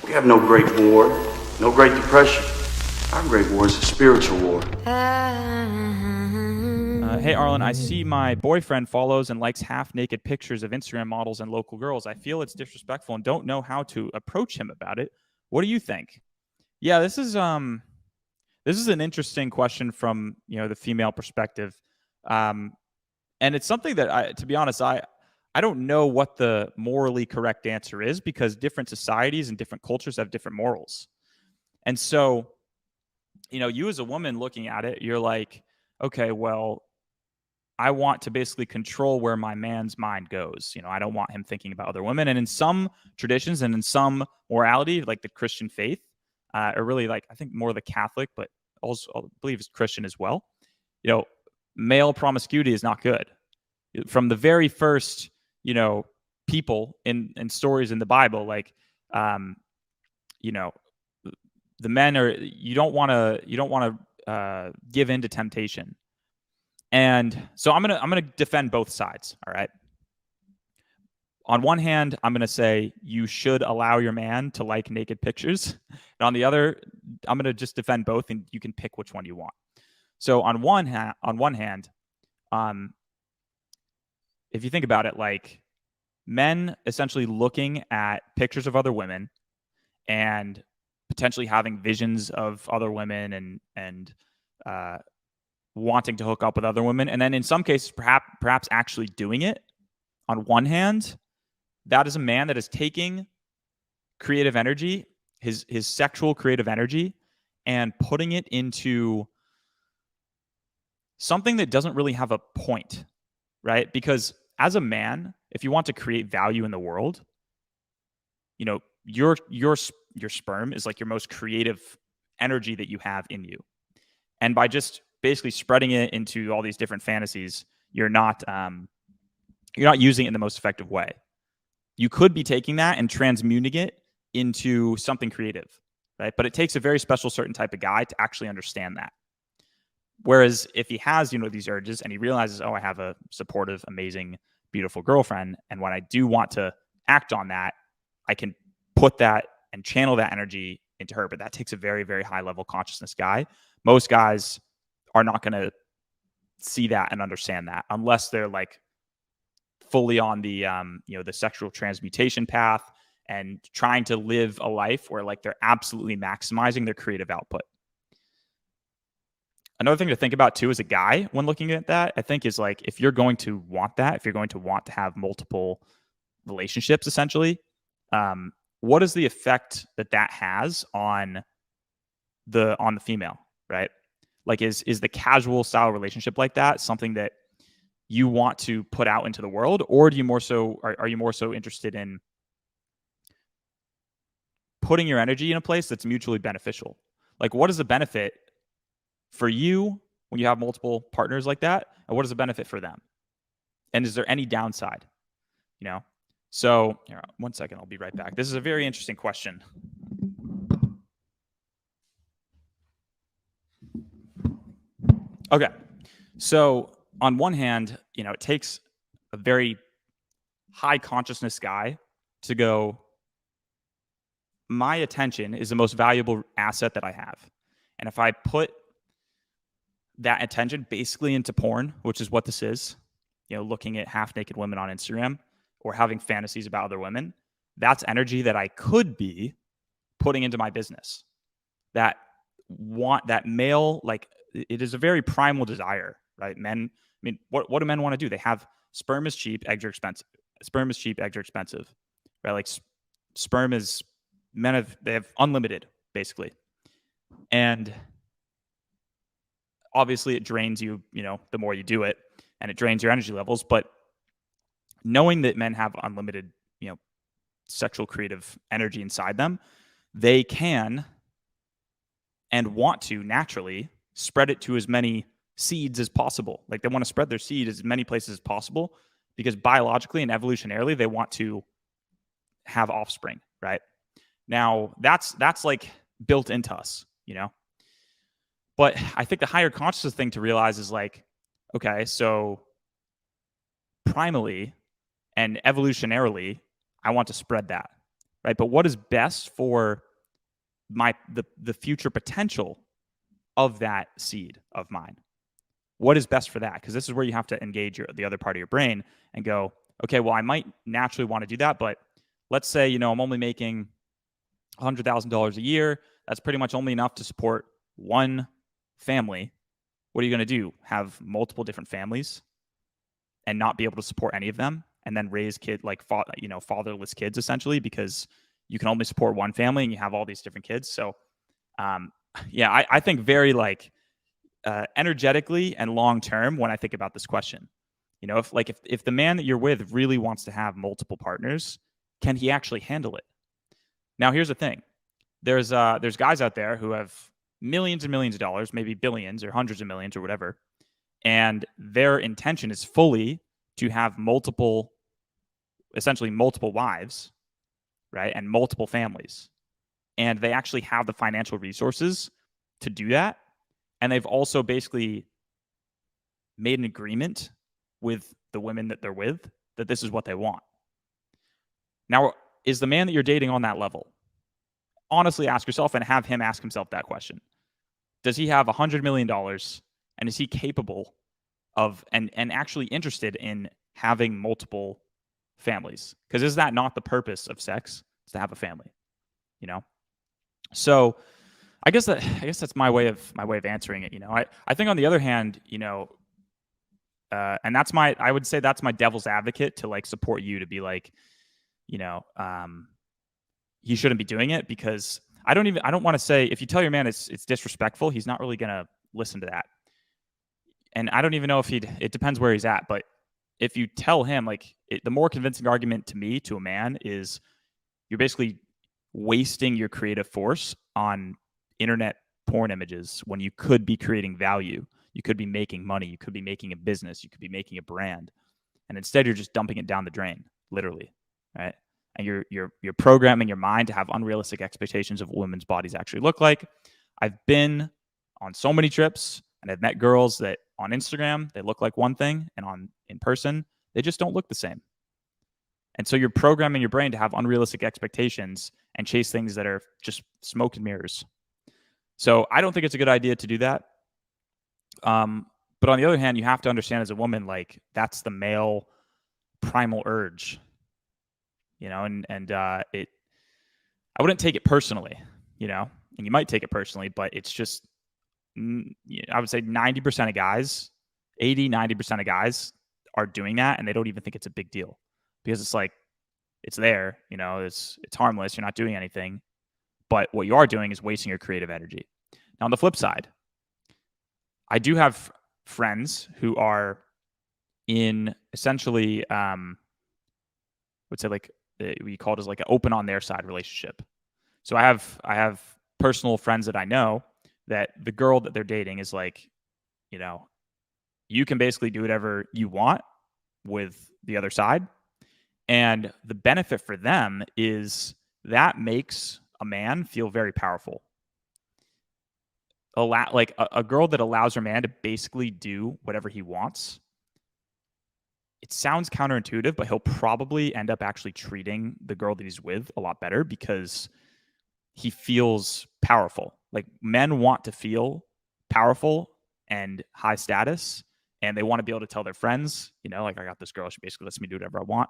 We have no great war, no great depression. Our great war is a spiritual war. Hey, Arlen, I see my boyfriend follows and likes half naked pictures of Instagram models and local girls. I feel it's disrespectful and don't know how to approach him about it. What do you think? Yeah, this is an interesting question from the female perspective. Um, and it's something that to be honest, I don't know what the morally correct answer is because different societies and different cultures have different morals. And so, you as a woman looking at it, you're like, okay, well, I want to basically control where my man's mind goes. I don't want him thinking about other women. And in some traditions and in some morality, like the Christian faith, or really like I think more the Catholic, but also I believe it's Christian as well. You know, male promiscuity is not good. From the very first, people in stories in the Bible, like, you know, the men are you don't want to give in to temptation. And so I'm gonna defend both sides. All right. On one hand, I'm gonna say you should allow your man to like naked pictures, and on the other, I'm gonna just defend both, and you can pick which one you want. So on one hand, um, if you think about it, like men essentially looking at pictures of other women and potentially having visions of other women and uh, wanting to hook up with other women, and then in some cases, perhaps actually doing it. On one hand, that is a man that is taking creative energy, his sexual creative energy, and putting it into something that doesn't really have a point, right? Because as a man, if you want to create value in the world, your sperm is like your most creative energy that you have in you. And by just basically spreading it into all these different fantasies, you're not using it in the most effective way. You could be taking that and transmuting it into something creative, right? But it takes a very special certain type of guy to actually understand that. Whereas if he has, these urges and he realizes, oh, I have a supportive, amazing, beautiful girlfriend, and when I do want to act on that, I can put that and channel that energy into her. But that takes a very, very high level consciousness guy. Most guys are not going to see that and understand that unless they're like fully on the sexual transmutation path and trying to live a life where like they're absolutely maximizing their creative output. Another thing to think about too as a guy when looking at that, I think, is like if you're going to want that, if you're going to want to have multiple relationships, essentially, what is the effect that has on the female, right? Like, is the casual style relationship like that something that you want to put out into the world, or do you more so are you more so interested in putting your energy in a place that's mutually beneficial? Like, what is the benefit for you when you have multiple partners like that, and what is the benefit for them? And is there any downside? So here, 1 second, I'll be right back. This is a very interesting question. Okay, so on one hand, it takes a very high consciousness guy to go, my attention is the most valuable asset that I have, and if I put that attention basically into porn, which is what this is, looking at half naked women on Instagram or having fantasies about other women, that's energy that I could be putting into my business. That male, like, it is a very primal desire, right? Men, I mean, what do men want to do? They have sperm is cheap, eggs are expensive. Sperm is cheap, eggs are expensive, right? Like sperm is they have unlimited basically. And obviously it drains you, the more you do it, and it drains your energy levels. But knowing that men have unlimited, sexual creative energy inside them, they can and want to naturally spread it to as many seeds as possible. Like, they want to spread their seed as many places as possible because biologically and evolutionarily they want to have offspring, right? Now that's like built into us, But I think the higher consciousness thing to realize is like, okay, so primally and evolutionarily, I want to spread that, right? But what is best for the future potential of that seed of mine? What is best for that? Because this is where you have to engage the other part of your brain and go, okay, well, I might naturally want to do that, but let's say, I'm only making $100,000 a year. That's pretty much only enough to support one family. What are you going to do? Have multiple different families and not be able to support any of them, and then raise fatherless kids essentially, because you can only support one family and you have all these different kids. So, I think very energetically and long term when I think about this question. If the man that you're with really wants to have multiple partners, can he actually handle it? Now, here's the thing. There's guys out there who have millions and millions of dollars, maybe billions or hundreds of millions or whatever, and their intention is fully to have essentially multiple wives, right, and multiple families. And they actually have the financial resources to do that. And they've also basically made an agreement with the women that they're with that this is what they want. Now, is the man that you're dating on that level? Honestly, ask yourself and have him ask himself that question. Does he have $100 million, and is he capable of and actually interested in having multiple families? Because is that not the purpose of sex? Is to have a family, So I guess that's my way of answering it. I think on the other hand, and I would say that's my devil's advocate to support you to be he shouldn't be doing it, because I don't want to say, if you tell your man it's disrespectful, he's not really going to listen to that. And I don't even know if it depends where he's at, but if you tell him, the more convincing argument to me, to a man, is you're basically wasting your creative force on internet porn images when you could be creating value. You could be making money. You could be making a business. You could be making a brand. And instead, you're just dumping it down the drain, literally, right? And you're programming your mind to have unrealistic expectations of what women's bodies actually look like. I've been on so many trips, and I've met girls that on Instagram, they look like one thing, and in person, they just don't look the same. And so you're programming your brain to have unrealistic expectations and chase things that are just smoke and mirrors. So I don't think it's a good idea to do that. But on the other hand, you have to understand as a woman, that's the male primal urge, and I wouldn't take it personally, and you might take it personally, but it's just, I would say 90% of guys, 90% of guys are doing that, and they don't even think it's a big deal, because it's it's there, it's harmless. You're not doing anything, but what you are doing is wasting your creative energy. Now, on the flip side, I do have friends who are in essentially, would say we call it as an open on their side relationship. So I have personal friends that I know that the girl that they're dating is you can basically do whatever you want with the other side. And the benefit for them is that makes a man feel very powerful. A girl that allows her man to basically do whatever he wants. It sounds counterintuitive, but he'll probably end up actually treating the girl that he's with a lot better because he feels powerful. Men want to feel powerful and high status, and they want to be able to tell their friends, I got this girl, she basically lets me do whatever I want.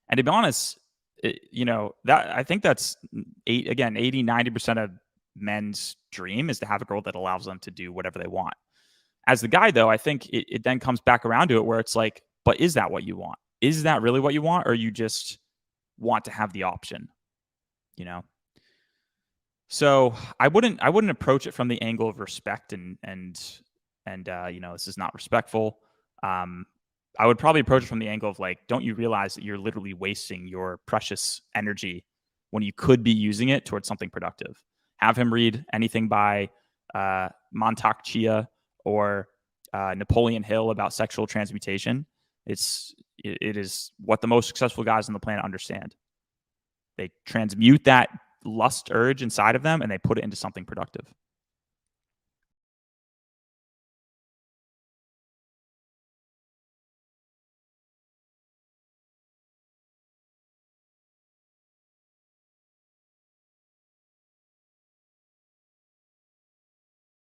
And to be honest, that I think that's 80, 90% of men's dream is to have a girl that allows them to do whatever they want. As the guy, though, I think it then comes back around to it where it's but is that what you want? Is that really what you want? Or you just want to have the option, So I wouldn't approach it from the angle of respect and this is not respectful. I would probably approach it from the angle of don't you realize that you're literally wasting your precious energy when you could be using it towards something productive? Have him read anything by Mantak Chia or Napoleon Hill about sexual transmutation. It is what the most successful guys on the planet understand. They transmute that lust urge inside of them and they put it into something productive.